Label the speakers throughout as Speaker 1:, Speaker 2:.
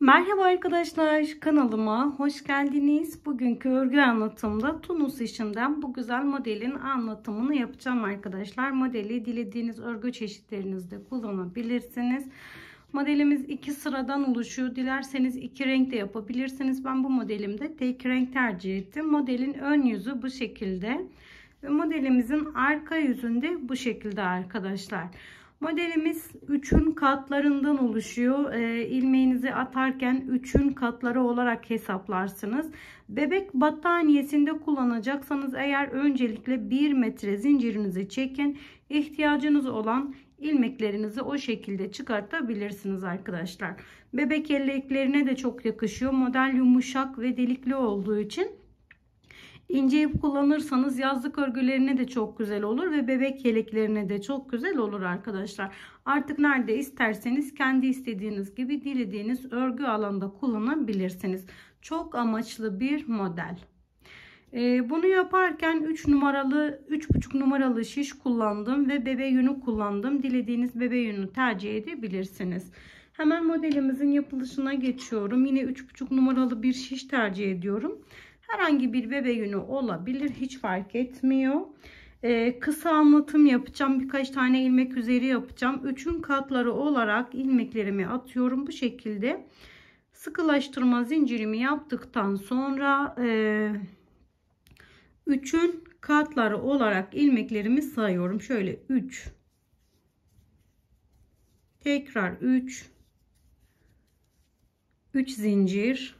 Speaker 1: Merhaba arkadaşlar, kanalıma hoş geldiniz. Bugünkü örgü anlatımda Tunus işinden bu güzel modelin anlatımını yapacağım arkadaşlar. Modeli dilediğiniz örgü çeşitlerinizde kullanabilirsiniz. Modelimiz iki sıradan oluşuyor. Dilerseniz iki renk de yapabilirsiniz. Ben bu modelimde tek renk tercih ettim. Modelin ön yüzü bu şekilde ve modelimizin arka yüzünde bu şekilde arkadaşlar. Modelimiz 3'ün katlarından oluşuyor. İlmeğinizi atarken 3'ün katları olarak hesaplarsınız. Bebek battaniyesinde kullanacaksanız eğer öncelikle 1 metre zincirinizi çekin. İhtiyacınız olan ilmeklerinizi o şekilde çıkartabilirsiniz arkadaşlar. Bebek yeleklerine de çok yakışıyor. Model yumuşak ve delikli olduğu için İnce ip kullanırsanız yazlık örgülerine de çok güzel olur ve bebek yeleklerine de çok güzel olur arkadaşlar. Artık nerede isterseniz kendi istediğiniz gibi dilediğiniz örgü alanda kullanabilirsiniz. Çok amaçlı bir model. Bunu yaparken 3,5 numaralı şiş kullandım ve bebe yünü kullandım. Dilediğiniz bebe yünü tercih edebilirsiniz. Hemen modelimizin yapılışına geçiyorum. Yine 3,5 numaralı bir şiş tercih ediyorum. Herhangi bir bebe yünü olabilir, hiç fark etmiyor. Kısa anlatım yapacağım, birkaç tane ilmek üzeri yapacağım. 3'ün katları olarak ilmeklerimi atıyorum bu şekilde. Sıkılaştırma zincirimi yaptıktan sonra 3'ün katları olarak ilmeklerimi sayıyorum. Şöyle 3, tekrar 3 zincir.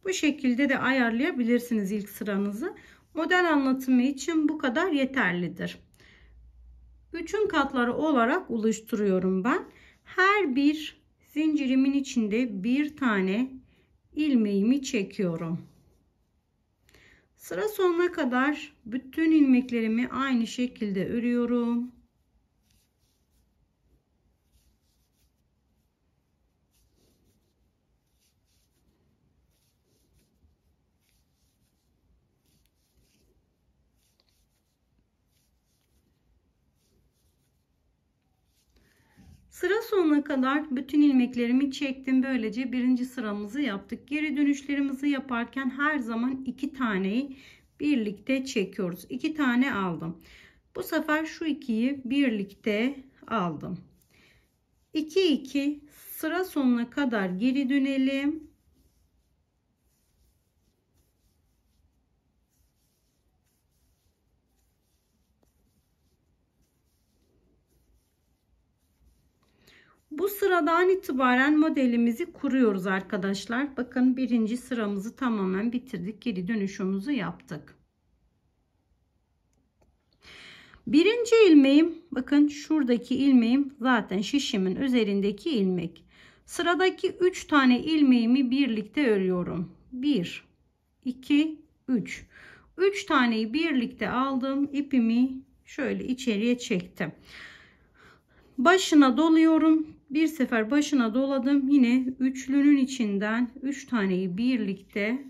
Speaker 1: Bu şekilde de ayarlayabilirsiniz ilk sıranızı. Model anlatımı için bu kadar yeterlidir. 3'ün katları olarak oluşturuyorum ben. Her bir zincirimin içinde bir tane ilmeğimi çekiyorum. Sıra sonuna kadar bütün ilmeklerimi aynı şekilde örüyorum. Sıra sonuna kadar bütün ilmeklerimi çektim. Böylece birinci sıramızı yaptık. Geri dönüşlerimizi yaparken her zaman 2 taneyi birlikte çekiyoruz. 2 tane aldım. Bu sefer şu ikiyi birlikte aldım. 2 sıra sonuna kadar geri dönelim. Bu sıradan itibaren modelimizi kuruyoruz arkadaşlar. Bakın birinci sıramızı tamamen bitirdik. Geri dönüşümüzü yaptık. Birinci ilmeğim, bakın şuradaki ilmeğim zaten şişimin üzerindeki ilmek. Sıradaki 3 tane ilmeğimi birlikte örüyorum. 1, 2, 3. 3 taneyi birlikte aldım. İpimi şöyle içeriye çektim. Başına doluyorum. Bir sefer başına doladım. Yine üçlünün içinden 3 taneyi birlikte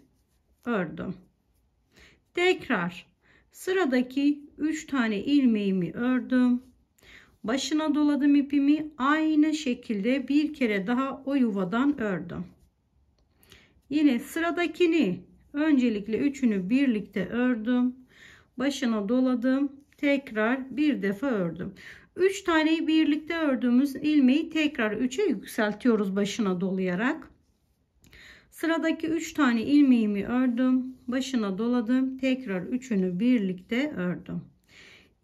Speaker 1: ördüm. Tekrar sıradaki 3 tane ilmeğimi ördüm. Başına doladım ipimi. Aynı şekilde bir kere daha o yuvadan ördüm. Yine sıradakini öncelikle üçünü birlikte ördüm. Başına doladım. Tekrar bir defa ördüm. 3 taneyi birlikte ördüğümüz ilmeği tekrar 3'e yükseltiyoruz başına dolayarak. Sıradaki 3 tane ilmeğimi ördüm. Başına doladım. Tekrar üçünü birlikte ördüm.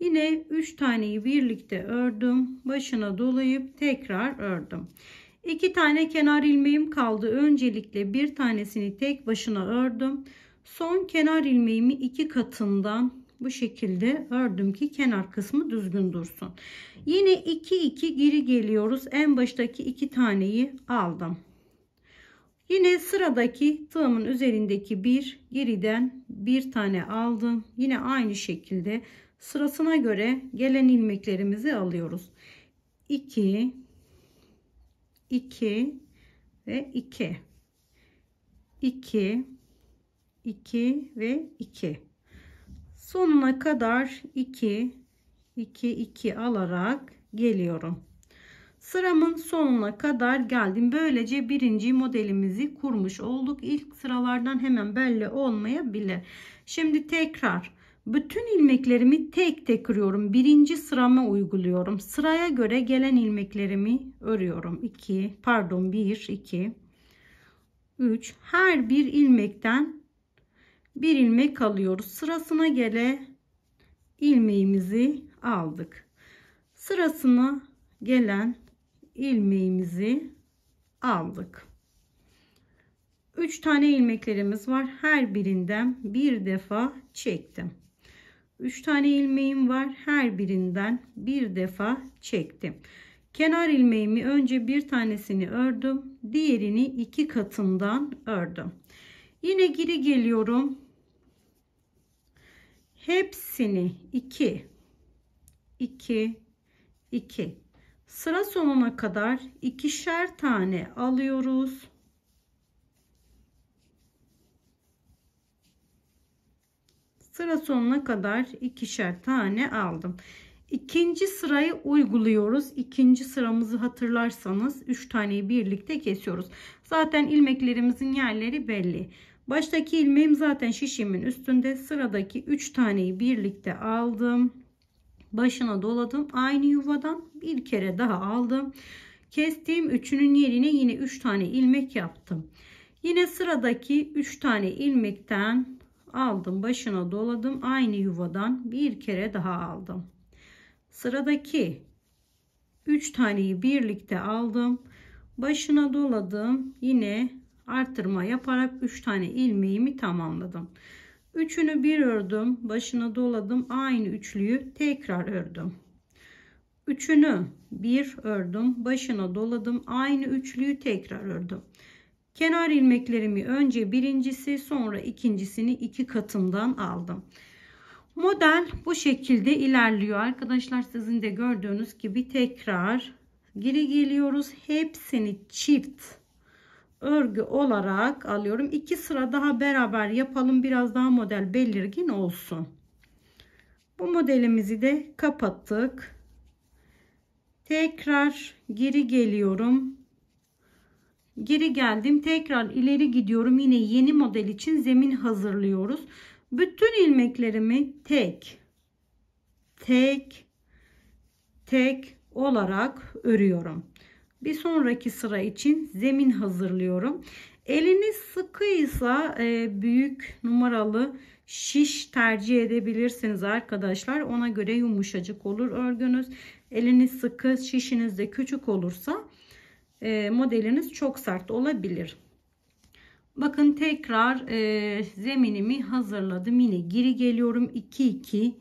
Speaker 1: Yine 3 taneyi birlikte ördüm. Başına dolayıp tekrar ördüm. 2 tane kenar ilmeğim kaldı. Öncelikle bir tanesini tek başına ördüm. Son kenar ilmeğimi 2 katından bu şekilde ördüm ki kenar kısmı düzgün dursun. Yine 2 geri geliyoruz. En baştaki 2 taneyi aldım. Yine sıradaki tığımın üzerindeki bir geriden bir tane aldım. Yine aynı şekilde sırasına göre gelen ilmeklerimizi alıyoruz. 2 ve 2 ve 2 sonuna kadar 2 alarak geliyorum. Sıramın sonuna kadar geldim. Böylece birinci modelimizi kurmuş olduk. İlk sıralardan hemen belli olmayabilir. Şimdi tekrar bütün ilmeklerimi tek tek örüyorum. Birinci sırama uyguluyorum. Sıraya göre gelen ilmeklerimi örüyorum. 1, 2, 3. Her bir ilmekten bir ilmek alıyoruz. Sırasına göre ilmeğimizi aldık. Sırasına gelen ilmeğimizi aldık. 3 tane ilmeklerimiz var. Her birinden bir defa çektim. 3 tane ilmeğim var. Her birinden bir defa çektim. Kenar ilmeğimi önce bir tanesini ördüm. Diğerini 2 katından ördüm. Yine geri geliyorum. Hepsini 2 2 2 sıra sonuna kadar ikişer tane alıyoruz. Sıra sonuna kadar ikişer tane aldım. İkinci sırayı uyguluyoruz. İkinci sıramızı hatırlarsanız 3 taneyi birlikte kesiyoruz. Zaten ilmeklerimizin yerleri belli. Baştaki ilmeğim zaten şişimin üstünde. Sıradaki 3 taneyi birlikte aldım. Başına doladım. Aynı yuvadan bir kere daha aldım. Kestiğim üçünün yerine yine 3 tane ilmek yaptım. Yine sıradaki 3 tane ilmekten aldım. Başına doladım. Aynı yuvadan bir kere daha aldım. Sıradaki 3 taneyi birlikte aldım. Başına doladım. Yine artırma yaparak 3 tane ilmeğimi tamamladım. Üçünü bir ördüm. Başına doladım. Aynı üçlüyü tekrar ördüm. Üçünü bir ördüm. Başına doladım. Aynı üçlüyü tekrar ördüm. Kenar ilmeklerimi önce birincisi sonra ikincisini 2 katından aldım. Model bu şekilde ilerliyor arkadaşlar. Sizin de gördüğünüz gibi tekrar geri geliyoruz. Hepsini çift örgü olarak alıyorum. 2 sıra daha beraber yapalım. Biraz daha model belirgin olsun. Bu modelimizi de kapattık. Tekrar geri geliyorum. Geri geldim. Tekrar ileri gidiyorum. Yine yeni model için zemin hazırlıyoruz. Bütün ilmeklerimi tek olarak örüyorum. Bir sonraki sıra için zemin hazırlıyorum. Eliniz sıkıysa büyük numaralı şiş tercih edebilirsiniz arkadaşlar. Ona göre yumuşacık olur örgünüz. Eliniz sıkı, şişiniz de küçük olursa modeliniz çok sert olabilir. Bakın tekrar zeminimi hazırladım. Yine geri geliyorum. 2 2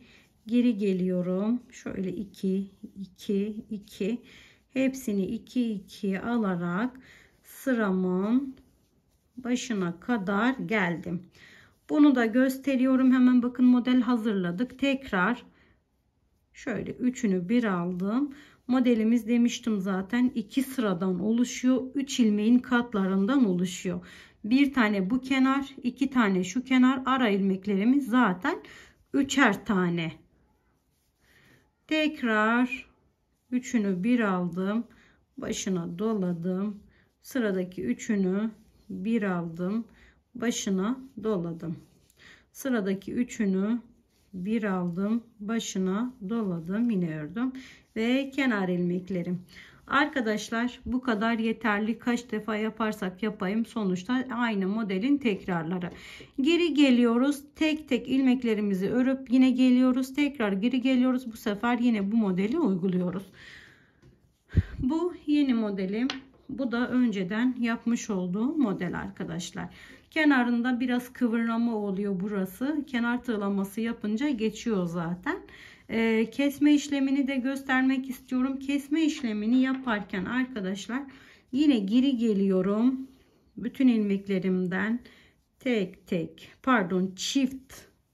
Speaker 1: geri geliyorum. Şöyle 2 2 2 hepsini 2 2 alarak sıramın başına kadar geldim. Bunu da gösteriyorum. Hemen bakın model hazırladık. Tekrar şöyle üçünü bir aldım. Modelimiz demiştim zaten 2 sıradan oluşuyor. 3 ilmeğin katlarından oluşuyor. Bir tane bu kenar, 2 tane şu kenar, ara ilmeklerimiz zaten 3'er tane. Tekrar üçünü bir aldım. Başına doladım. Sıradaki üçünü bir aldım. Başına doladım. Sıradaki üçünü bir aldım. Başına doladım. Yine ördüm. Ve kenar ilmeklerim. Arkadaşlar bu kadar yeterli. Kaç defa yaparsak yapayım sonuçta aynı modelin tekrarları. Geri geliyoruz. Tek tek ilmeklerimizi örüp yine geliyoruz. Tekrar geri geliyoruz. Bu sefer yine bu modeli uyguluyoruz. Bu yeni modelim. Bu da önceden yapmış olduğum model arkadaşlar. Kenarında biraz kıvırlama oluyor burası. Kenar tığlaması yapınca geçiyor zaten. Kesme işlemini de göstermek istiyorum. Kesme işlemini yaparken arkadaşlar yine geri geliyorum. Bütün ilmeklerimden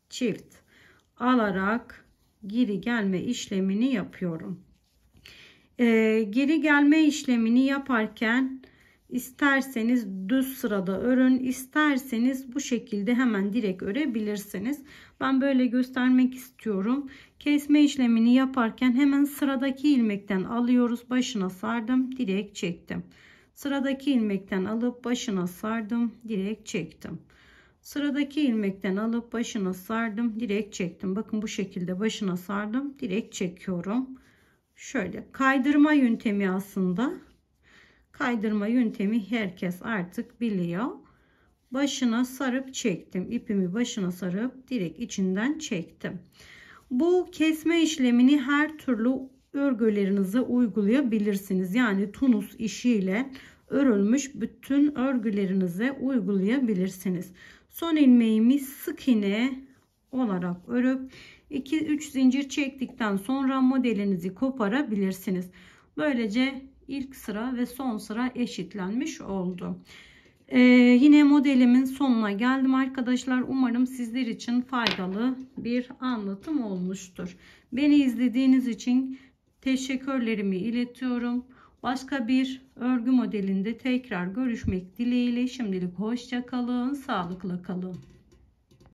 Speaker 1: çift alarak geri gelme işlemini yapıyorum. Geri gelme işlemini yaparken İsterseniz düz sırada örün, isterseniz bu şekilde hemen direkt örebilirsiniz. Ben böyle göstermek istiyorum. Kesme işlemini yaparken hemen sıradaki ilmekten alıyoruz, başına sardım, direkt çektim. Sıradaki ilmekten alıp başına sardım, direkt çektim. Sıradaki ilmekten alıp başına sardım, direkt çektim. Bakın bu şekilde başına sardım, direkt çekiyorum. Şöyle kaydırma yöntemi aslında. Kaydırma yöntemi herkes artık biliyor. Başına sarıp çektim. İpimi başına sarıp direkt içinden çektim. Bu kesme işlemini her türlü örgülerinize uygulayabilirsiniz. Yani tunus işiyle örülmüş bütün örgülerinize uygulayabilirsiniz. Son ilmeğimi sık iğne olarak örüp 2-3 zincir çektikten sonra modelinizi koparabilirsiniz. Böylece ilk sıra ve son sıra eşitlenmiş oldu. Yine modelimin sonuna geldim arkadaşlar. Umarım sizler için faydalı bir anlatım olmuştur. Beni izlediğiniz için teşekkürlerimi iletiyorum. Başka bir örgü modelinde tekrar görüşmek dileğiyle. Şimdilik hoşça kalın, sağlıkla kalın.